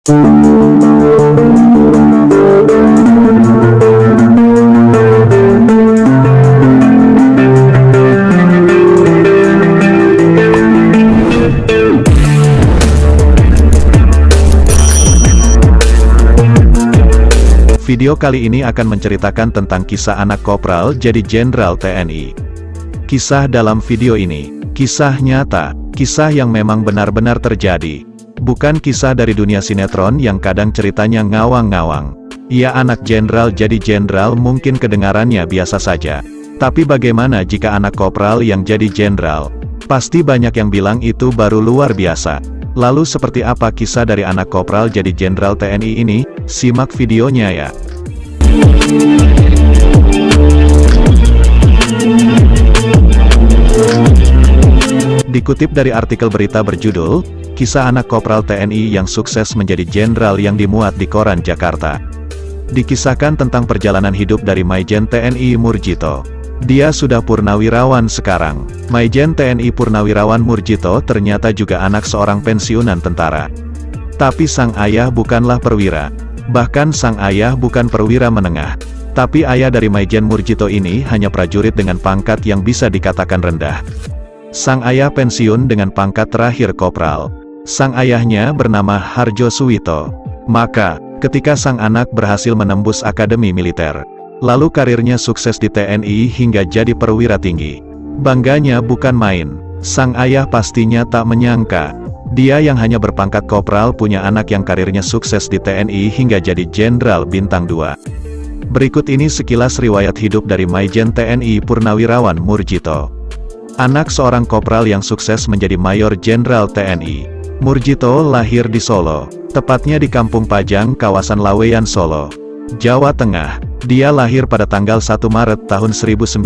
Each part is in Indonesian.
Video kali ini akan menceritakan tentang kisah anak kopral jadi jenderal TNI. Kisah dalam video ini, kisah nyata, kisah yang memang benar-benar terjadi. Bukan kisah dari dunia sinetron yang kadang ceritanya ngawang-ngawang. Ia anak jenderal jadi jenderal mungkin kedengarannya biasa saja. Tapi bagaimana jika anak kopral yang jadi jenderal? Pasti banyak yang bilang itu baru luar biasa. Lalu seperti apa kisah dari anak kopral jadi jenderal TNI ini? Simak videonya ya. Dikutip dari artikel berita berjudul, Kisah Anak Kopral TNI yang Sukses Menjadi Jenderal yang dimuat di Koran Jakarta. Dikisahkan tentang perjalanan hidup dari Maijen TNI Murjito. Dia sudah purnawirawan sekarang. Maijen TNI Purnawirawan Murjito ternyata juga anak seorang pensiunan tentara. Tapi sang ayah bukanlah perwira. Bahkan sang ayah bukan perwira menengah. Tapi ayah dari Maijen Murjito ini hanya prajurit dengan pangkat yang bisa dikatakan rendah. Sang ayah pensiun dengan pangkat terakhir kopral. Sang ayahnya bernama Harjo Suwito. Maka, ketika sang anak berhasil menembus akademi militer, lalu karirnya sukses di TNI hingga jadi perwira tinggi. Bangganya bukan main. Sang ayah pastinya tak menyangka, dia yang hanya berpangkat kopral punya anak yang karirnya sukses di TNI hingga jadi jenderal bintang 2. Berikut ini sekilas riwayat hidup dari Maijen TNI Purnawirawan Murjito. Anak seorang kopral yang sukses menjadi mayor jenderal TNI. Murjito lahir di Solo, tepatnya di Kampung Pajang, kawasan Laweyan, Solo, Jawa Tengah. Dia lahir pada tanggal 1 Maret tahun 1955.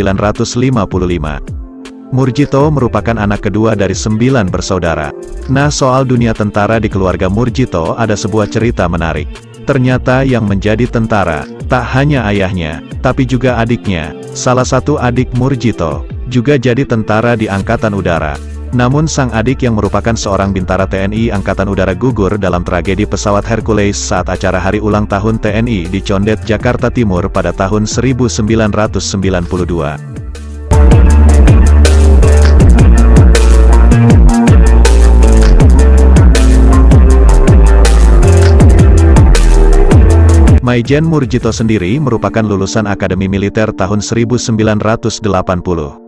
Murjito merupakan anak kedua dari 9 bersaudara. Nah, soal dunia tentara di keluarga Murjito ada sebuah cerita menarik. Ternyata yang menjadi tentara, tak hanya ayahnya, tapi juga adiknya. Salah satu adik Murjito, juga jadi tentara di Angkatan Udara. Namun sang adik yang merupakan seorang bintara TNI Angkatan Udara gugur dalam tragedi pesawat Hercules saat acara hari ulang tahun TNI di Condet, Jakarta Timur pada tahun 1992. Maijen Murjito sendiri merupakan lulusan Akademi Militer tahun 1980.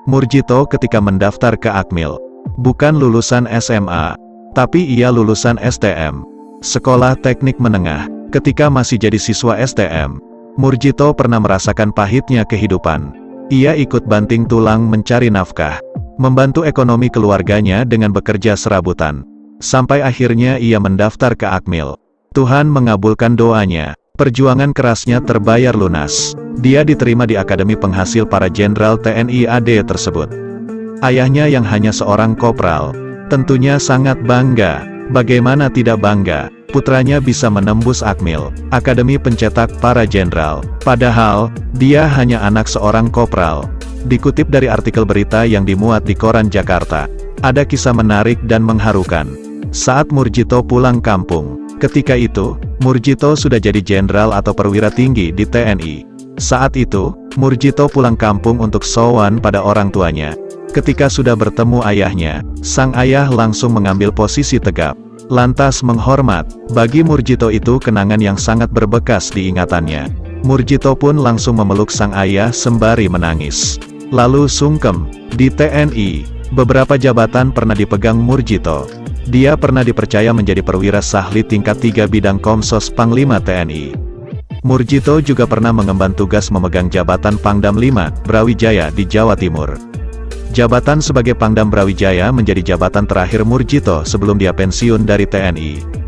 Murjito ketika mendaftar ke Akmil, bukan lulusan SMA, tapi ia lulusan STM, Sekolah Teknik Menengah. Ketika masih jadi siswa STM, Murjito pernah merasakan pahitnya kehidupan. Ia ikut banting tulang mencari nafkah, membantu ekonomi keluarganya dengan bekerja serabutan. Sampai akhirnya ia mendaftar ke Akmil. Tuhan mengabulkan doanya, perjuangan kerasnya terbayar lunas. Dia diterima di Akademi Penghasil Para Jenderal TNI AD tersebut. Ayahnya yang hanya seorang kopral, tentunya sangat bangga. Bagaimana tidak bangga, putranya bisa menembus Akmil, Akademi Pencetak Para Jenderal. Padahal, dia hanya anak seorang kopral. Dikutip dari artikel berita yang dimuat di Koran Jakarta, ada kisah menarik dan mengharukan. Saat Murjito pulang kampung, ketika itu, Murjito sudah jadi jenderal atau perwira tinggi di TNI. Saat itu, Murjito pulang kampung untuk sowan pada orang tuanya. Ketika sudah bertemu ayahnya, sang ayah langsung mengambil posisi tegap, lantas menghormat. Bagi Murjito itu kenangan yang sangat berbekas di ingatannya. Murjito pun langsung memeluk sang ayah sembari menangis. Lalu sungkem, di TNI, beberapa jabatan pernah dipegang Murjito. Dia pernah dipercaya menjadi perwira sahli tingkat 3 bidang Komsos Panglima TNI. Murjito juga pernah mengemban tugas memegang jabatan Pangdam 5, Brawijaya di Jawa Timur. Jabatan sebagai Pangdam Brawijaya menjadi jabatan terakhir Murjito sebelum dia pensiun dari TNI.